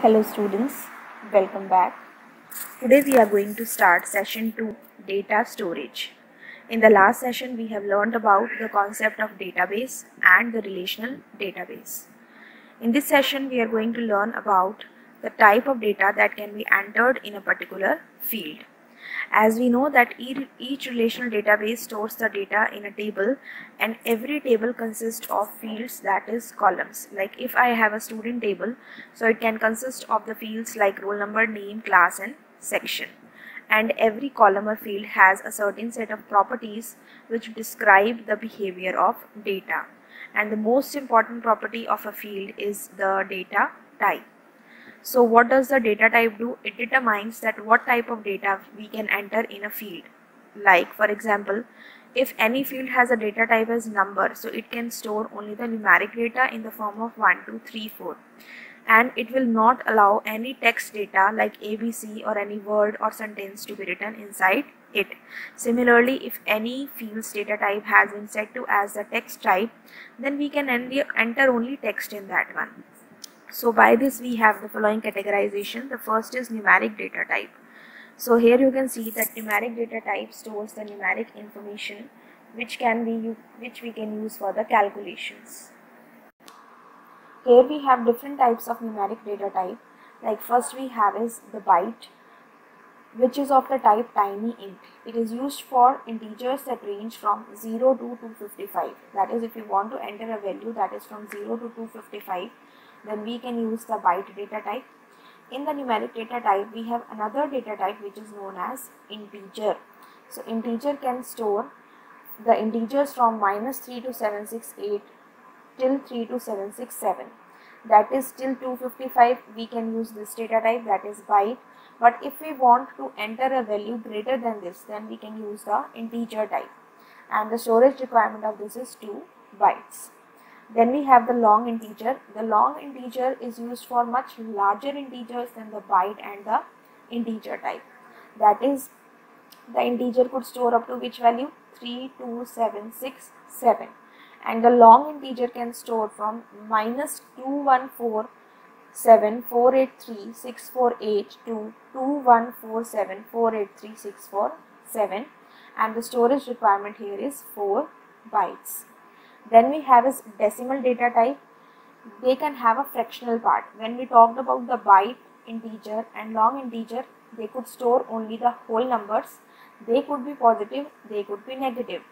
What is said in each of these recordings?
Hello students, welcome back. Today we are going to start session 2, data storage. In the last session we have learned about the concept of database and the relational database. In this session we are going to learn about the type of data that can be entered in a particular field. As we know that each relational database stores the data in a table, and every table consists of fields, that is columns. Like if I have a student table, so it can consist of the fields like roll number, name, class and section. And every column or field has a certain set of properties which describe the behavior of data. And the most important property of a field is the data type. So what does the data type do? It determines that what type of data we can enter in a field. Like for example, if any field has a data type as number, so it can store only the numeric data in the form of 1, 2, 3, 4. And it will not allow any text data like ABC or any word or sentence to be written inside it. Similarly, if any field's data type has been set to as the text type, then we can enter only text in that one. So by this we have the following categorization. The first is numeric data type. So here you can see that numeric data type stores the numeric information which we can use for the calculations. Here we have different types of numeric data type. Like first we have is the byte, which is of the type tiny int. It is used for integers that range from 0 to 255. That is, if you want to enter a value that is from 0 to 255, then we can use the byte data type. In the numeric data type, we have another data type which is known as integer. So integer can store the integers from -3 to 768 till 3 to 767. That is till 255 we can use this data type, that is byte. But if we want to enter a value greater than this, then we can use the integer type, and the storage requirement of this is 2 bytes. Then we have the long integer. The long integer is used for much larger integers than the byte and the integer type. That is, the integer could store up to which value? 32767. And the long integer can store from -214748364 to 2147483647, and the storage requirement here is 4 bytes. Then we have is decimal data type. They can have a fractional part. When we talked about the byte, integer and long integer, they could store only the whole numbers. They could be positive, they could be negative.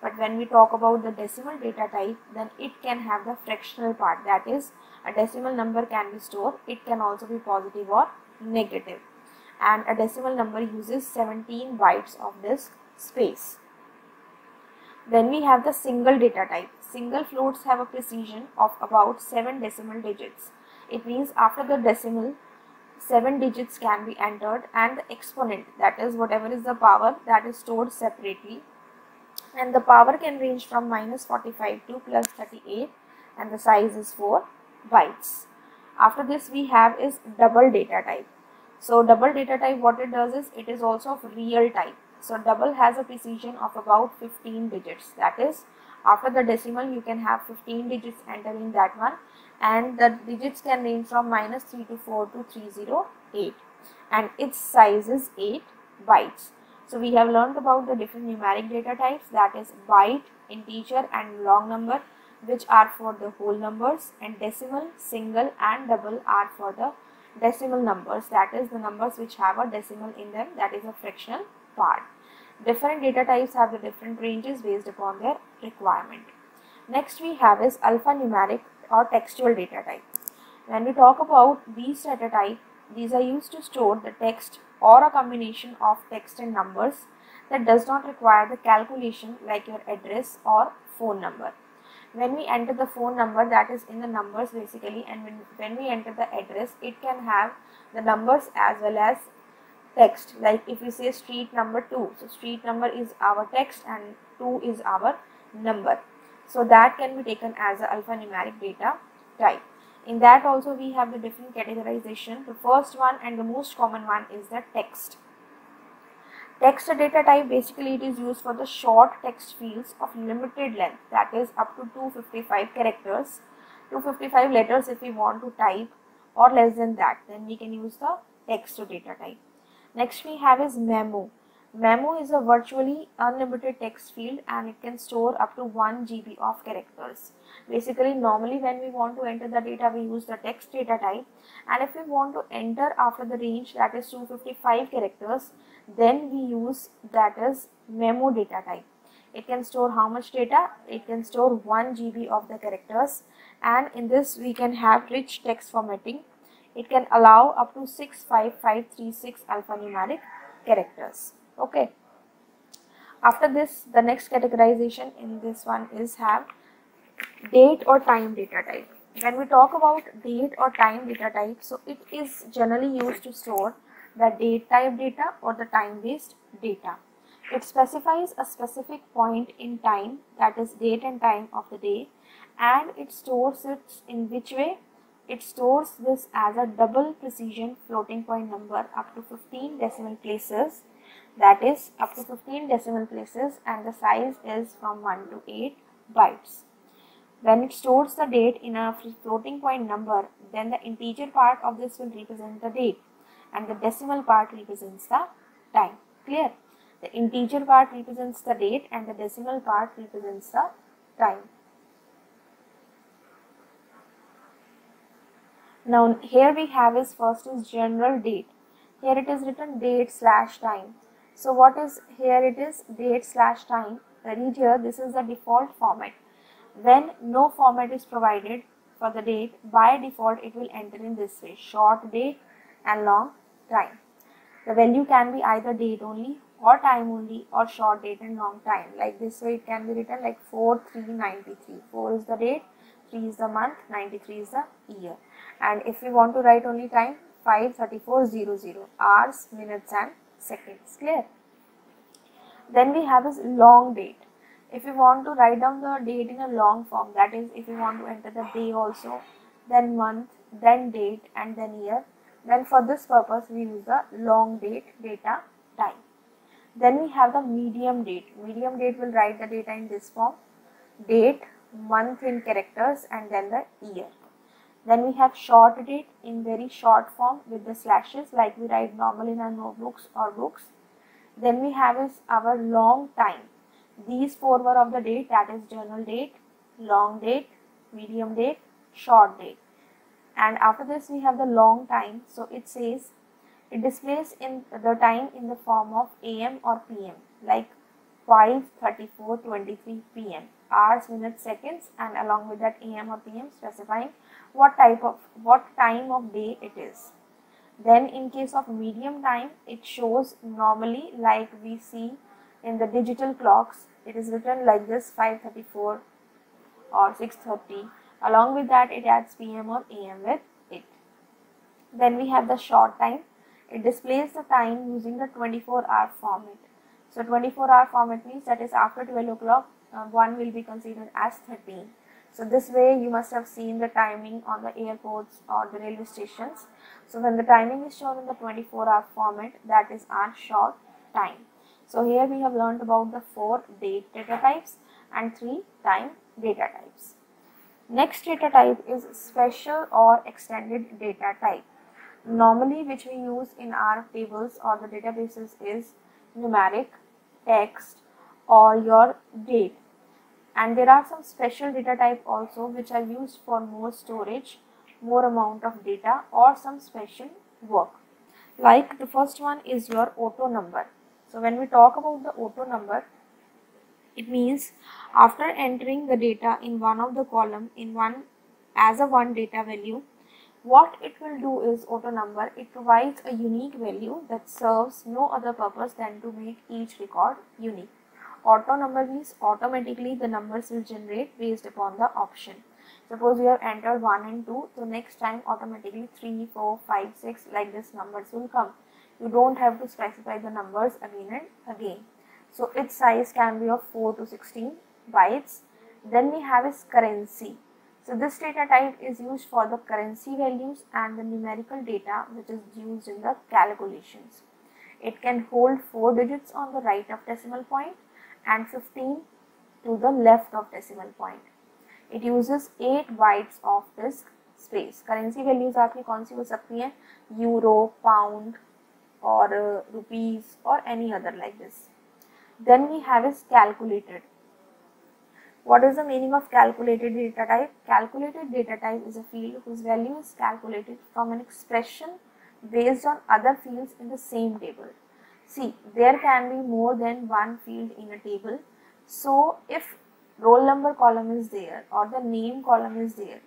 But when we talk about the decimal data type, then it can have the fractional part. That is, a decimal number can be stored. It can also be positive or negative. And a decimal number uses 17 bytes of disk space. Then we have the single data type. Single floats have a precision of about 7 decimal digits. It means after the decimal, 7 digits can be entered, and the exponent, that is whatever is the power, that is stored separately. And the power can range from -45 to +38, and the size is 4 bytes. After this we have is double data type. So double data type, what it does is, it is also of real type. So double has a precision of about 15 digits. That is, after the decimal you can have 15 digits entering that one, and the digits can range from -3 to 4 to 308, and its size is 8 bytes. So we have learned about the different numeric data types, that is byte, integer and long number, which are for the whole numbers, and decimal, single and double are for the decimal numbers, that is the numbers which have a decimal in them, that is a fractional part. Different data types have the different ranges based upon their requirement. Next we have is alphanumeric or textual data type. When we talk about these data type, these are used to store the text or a combination of text and numbers that does not require the calculation, like your address or phone number. When we enter the phone number, that is in the numbers basically, and when we enter the address, it can have the numbers as well as text. Like if we say street number 2, so street number is our text and 2 is our number. So that can be taken as a alphanumeric data type. In that also we have the different categorization. The first one and the most common one is the text. Text data type, basically it is used for the short text fields of limited length, that is up to 255 characters, 255 letters if we want to type or less than that, then we can use the text to data type. Next we have is memo. Memo is a virtually unlimited text field and it can store up to 1 GB of characters. Basically, normally when we want to enter the data, we use the text data type, and if we want to enter after the range, that is 255 characters, then we use that is memo data type. It can store how much data? It can store 1 GB of the characters, and in this we can have rich text formatting. It can allow up to 65536 alphanumeric characters. Okay. After this, the next categorization in this one is have date or time data type. When we talk about date or time data type, so it is generally used to store the date type data or the time based data. It specifies a specific point in time, that is date and time of the day, and it stores it in which way? It stores this as a double precision floating point number up to 15 decimal places, that is up to 15 decimal places, and the size is from 1 to 8 bytes. When it stores the date in a floating point number, then the integer part of this will represent the date and the decimal part represents the time. Clear? The integer part represents the date and the decimal part represents the time. Now here we have is first is general date. Here it is written date/time. So what is here? It is date/time. Read here, this is the default format. When no format is provided for the date, by default it will enter in this way: short date and long time. The value can be either date only or time only or short date and long time. Like this way it can be written like 4393. 4 is the date, 3 is the month, 93 is the year. And if we want to write only time, 53400 hours, minutes and seconds. Clear? Then we have is long date. If you want to write down the date in a long form, that is if you want to enter the day also, then month, then date and then year, then for this purpose we use the long date data type. Then we have the medium date. Medium date will write the data in this form: date, month in characters and then the year. Then we have short date in very short form with the slashes like we write normal in our notebooks or books. Then we have is our long time. These four were of the date, that is general date, long date, medium date, short date. And after this we have the long time. So it says it displays in the time in the form of AM or PM, like 5:34:23 PM, hours, minutes, seconds, and along with that AM or PM specifying what time of day it is. Then in case of medium time, it shows normally like we see in the digital clocks. It is written like this: 5:34 or 6:30. Along with that it adds PM or AM with it. Then we have the short time. It displays the time using the 24-hour format. So 24-hour format means that is after 12 o'clock, 1 will be considered as 13. So this way you must have seen the timing on the airports or the railway stations. So when the timing is shown in the 24-hour format, that is our short time. So here we have learned about the 4 date data types and 3 time data types. Next data type is special or extended data type. Normally which we use in our tables or the databases is numeric, text or your date. And there are some special data type also which are used for more storage, more amount of data or some special work. Like the first one is your auto number. So when we talk about the auto number, it means after entering the data in one of the column in one as a one data value, what it will do is auto number, it provides a unique value that serves no other purpose than to make each record unique. Auto number means automatically the numbers will generate based upon the option. Suppose you have entered 1 and 2, so next time automatically 3, 4, 5, 6 like this numbers will come. You don't have to specify the numbers again and again. So its size can be of 4 to 16 bytes. Then we have is currency. So this data type is used for the currency values and the numerical data which is used in the calculations. It can hold 4 digits on the right of decimal point and 15 to the left of decimal point. It uses 8 bytes of disk space. Currency values आपकी कौन सी हो सकती हैं, euro, pound और rupees और any other like this. Then we have is calculated. What is the meaning of calculated data type? Calculated data type is a field whose value is calculated from an expression based on other fields in the same table. See, there can be more than one field in a table. So, if roll number column is there or the name column is there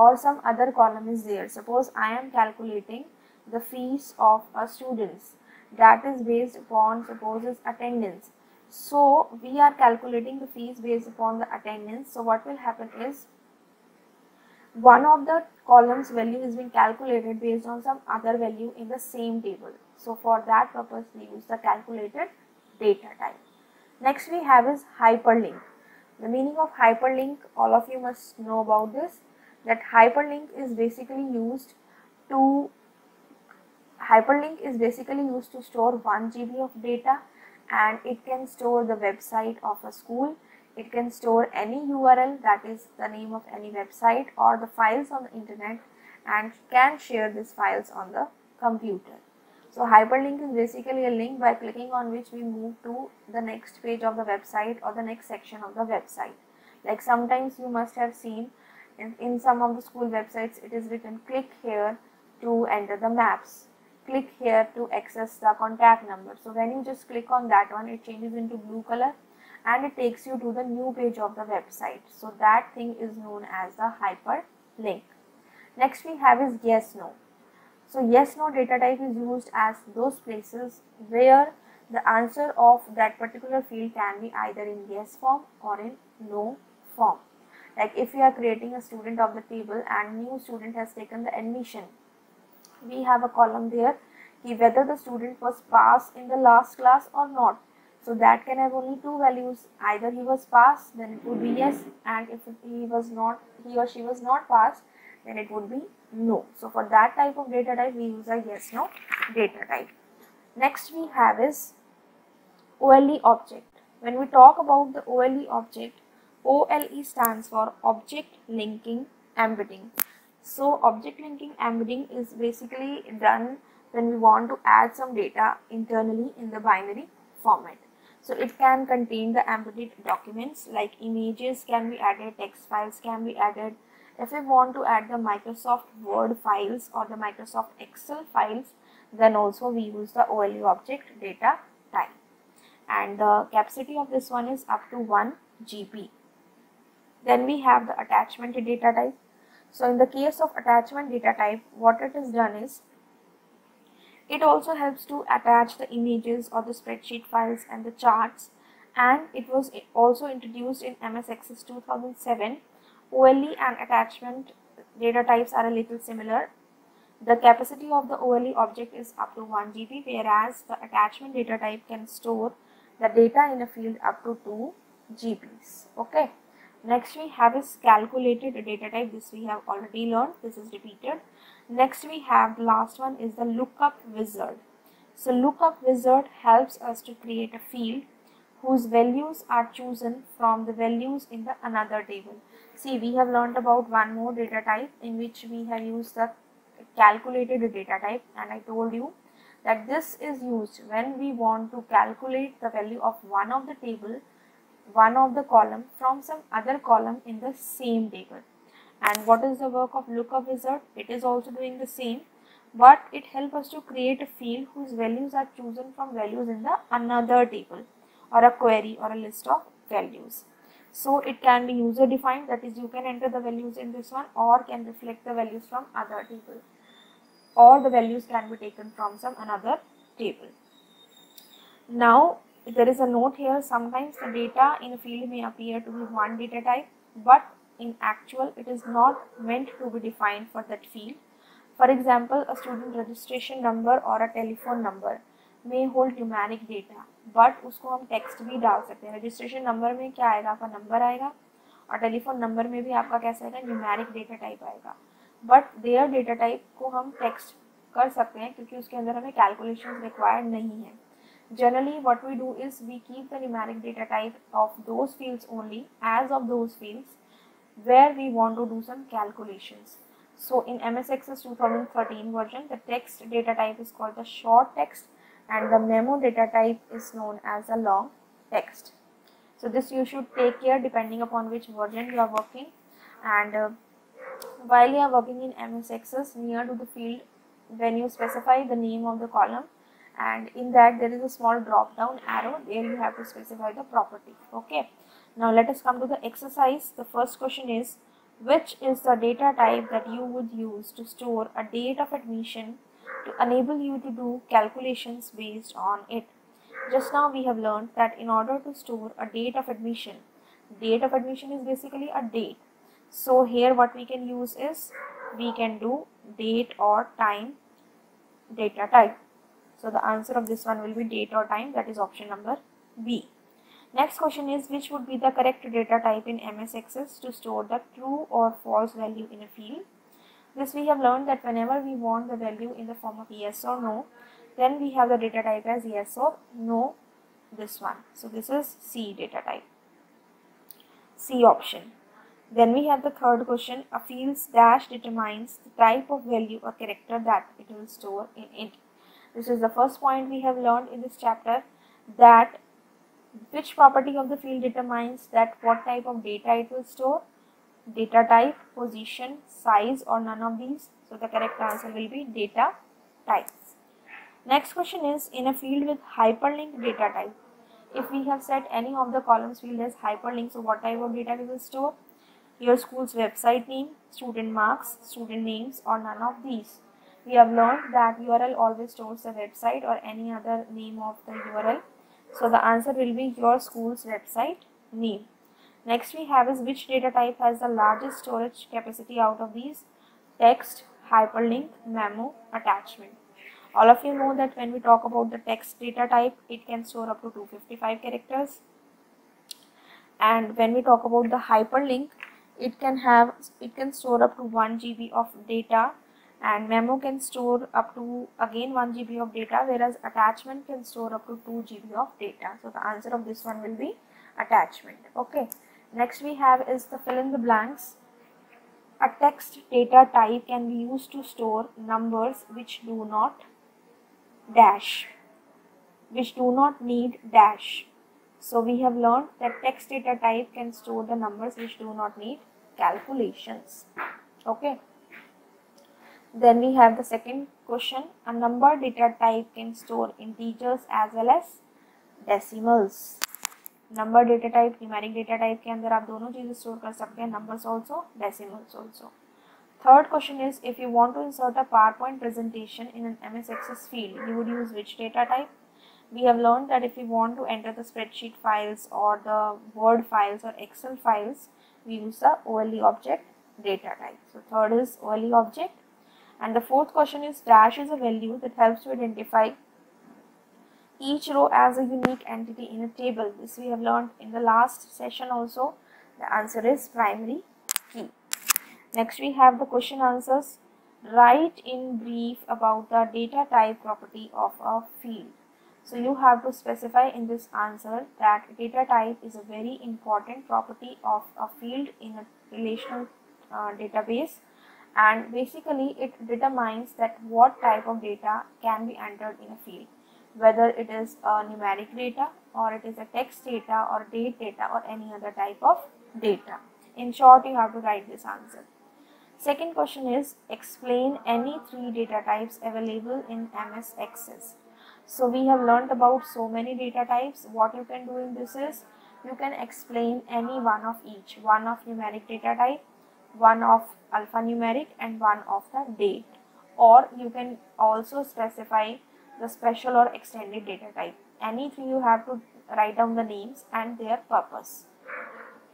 or some other column is there, suppose I am calculating the fees of a students, that is based upon suppose is attendance. So we are calculating the fees based upon the attendance. So what will happen is one of the columns value is being calculated based on some other value in the same table. So for that purpose we use the calculated data type. Next we have is hyperlink. The meaning of hyperlink, all of you must know about this, that hyperlink is basically used to store 1 GB of data, and it can store the website of a school. It can store any URL, that is the name of any website or the files on the internet, and can share these files on the computer. So hyperlink is basically a link by clicking on which we move to the next page of the website or the next section of the website. Like sometimes you must have seen in some of the school websites it is written click here to enter the maps, click here to access the contact number. So when you just click on that one, it changes into blue color and it takes you to the new page of the website. So that thing is known as the hyperlink. Next we have is yes no. So yes no data type is used as those places where the answer of that particular field can be either in yes form or in no form. Like if we are creating a student of the table and new student has taken the admission, we have a column there whether the student was passed in the last class or not. So that can have only two values, either he was passed, then it would be yes, and if he or she was not passed, then it would be no. So for that type of data type we use a yes no data type. Next we have is OLE object. When we talk about the OLE object, OLE stands for object linking embedding. So object linking embedding is basically done when we want to add some data internally in the binary format. So it can contain the embedded documents like images can be added, text files can be added. If we want to add the Microsoft Word files or the Microsoft Excel files, then also we use the OLE object data type. And the capacity of this one is up to 1 GB. Then we have the attachment data type. So in the case of attachment data type, what it is done is, it also helps to attach the images or the spreadsheet files and the charts, and it was also introduced in MS Access 2007. OLE and attachment data types are a little similar. The capacity of the OLE object is up to 1 GB, whereas the attachment data type can store the data in a field up to 2 GBs. Okay. Next we have is calculated data type. This we have already learned. This is repeated. Next we have the last one is the lookup wizard. So lookup wizard helps us to create a field whose values are chosen from the values in the another table. See, we have learned about one more data type in which we have used the calculated data type, and I told you that this is used when we want to calculate the value of one of the table, one of the column from some other column in the same table. And what is the work of lookup wizard? It is also doing the same, but it helps us to create a field whose values are chosen from values in the another table or a query or a list of values. So it can be user defined, that is you can enter the values in this one or can reflect the values from other table, or the values can be taken from some another table. Now there is a note here, sometimes the data in a field may appear to be one data type, but in actual it is not meant to be defined for that field. For example, a student registration number or a telephone number may hold numeric data, but उसको हम text भी डाल सकते हैं. Registration number में क्या आएगा, आपका number आएगा, और telephone number में भी आपका कैसा आएगा, numeric data type आएगा. But their data type को हम text कर सकते हैं क्योंकि उसके अंदर हमें calculations required नहीं है. Generally what we do is we keep the numeric data type of those fields only as of those fields where we want to do some calculations. So in MS Access 2013 version, the text data type is called the short text and the memo data type is known as a long text. So this you should take care depending upon which version you are working. And while you are working in MS Access, near to the field, when you specify the name of the column, and in that there is a small drop down arrow, there you have to specify the property. Okay, now let us come to the exercise. The first question is, which is the data type that you would use to store a date of admission to enable you to do calculations based on it? Just now we have learned that in order to store a date of admission is basically a date. So here what we can use is, we can do date or time data type. So the answer of this one will be date or time, that is option number B. Next question is, which would be the correct data type in MS Access to store the true or false value in a field? This we have learned that whenever we want the value in the form of yes or no, then we have the data type as yes or no, this one. So this is C data type, C option. Then we have the third question, a field's dash determines the type of value or character that it will store in it. This is the first point we have learned in this chapter, that which property of the field determines that what type of data it will store. Data type, position, size, or none of these. So the correct answer will be data type. Next question is, in a field with hyperlink data type, if we have set any of the columns field as hyperlink, so what type of data we will store? Your school's website name, student marks, student names, or none of these. We have learned that URL always stores the website or any other name of the URL. So the answer will be your school's website name. Next we have is, which data type has the largest storage capacity out of these? Text, hyperlink, memo, attachment. All of you know that when we talk about the text data type, it can store up to 255 characters. And when we talk about the hyperlink, it can store up to 1 GB of data, and memo can store up to again 1 GB of data, whereas attachment can store up to 2 GB of data. So the answer of this one will be attachment. Okay, next we have is the fill in the blanks. A text data type can be used to store numbers which do not need dash. So we have learned that text data type can store the numbers which do not need calculations. Okay. Then we have the second question. A number data type can store integers as well as decimals. Number data type, numeric data type के अंदर आप दोनों चीजें store कर सकते हैं, numbers also, decimals also. Third question is, if you want to insert a PowerPoint presentation in an MS Access field, you would use which data type? We have learned that if we want to enter the spreadsheet files or the Word files or Excel files, we use the OLE object data type. So third is OLE object. And the fourth question is, dash is a value that helps to identify each row as a unique entity in a table. This we have learned in the last session also. The answer is primary key. Next we have the question answers. Write in brief about the data type property of a field. So you have to specify in this answer that data type is a very important property of a field in a relational database, and basically it determines that what type of data can be entered in a field, whether it is a numeric data or it is a text data or date data or any other type of data. In short, you have to write this answer. Second question is, explain any 3 data types available in MS Access. So we have learned about so many data types. What you can do in this is, you can explain any one of each, one of numeric data type, one of alphanumeric, and one of the date. Or you can also specify the special or extended data type. Any 3 you have to write down the names and their purpose.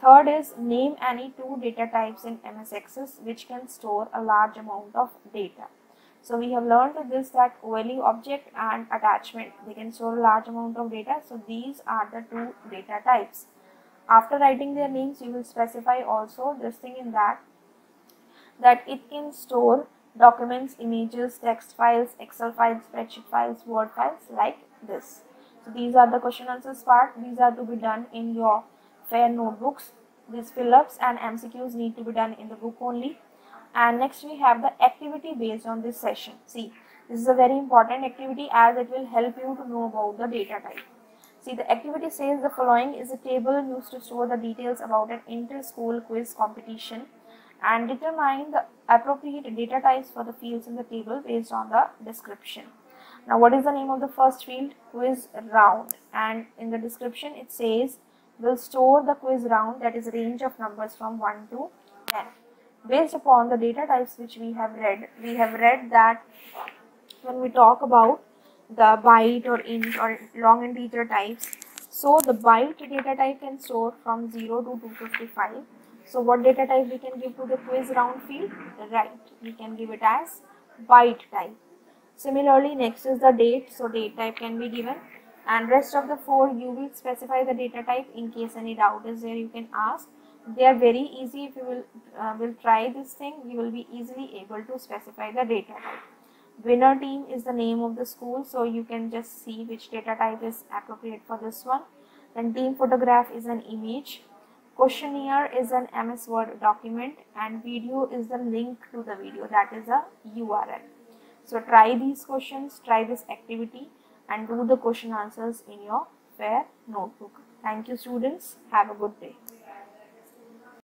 Third is, name any 2 data types in MS Access which can store a large amount of data. So we have learned this, that OLE object and attachment, they can store a large amount of data. So these are the 2 data types. After writing their names, you will specify also this thing in that it can store documents, images, text files, Excel files, spreadsheet files, Word files, like this. So these are the question answers part. These are to be done in your fair notebooks. These fill-ups and MCQs need to be done in the book only. And next we have the activity based on this session. See, this is a very important activity as it will help you to know about the data type. See, the activity says the following is a table used to store the details about an inter-school quiz competition and determine the appropriate data types for the fields in the table based on the description. Now, what is the name of the first field? Quiz round. And in the description it says will store the quiz round, that is a range of numbers from 1 to 10. Based upon the data types which we have read that when we talk about the byte or int or long integer types, so the byte data type can store from 0 to 255. So what data type we can give to the quiz round field? Right, we can give it as byte type. Similarly, next is the date, so date type can be given, and rest of the 4 you will specify the data type. In case any doubt is there, you can ask. They are very easy. If you will try this thing, you will be easily able to specify the data type. Winner team is the name of the school, so you can just see which data type is appropriate for this one. Then team photograph is an image, questionnaire is an MS Word document, and video is the link to the video, that is a URL. So try these questions, try this activity and do the question answers in your FAIR notebook. Thank you students. Have a good day.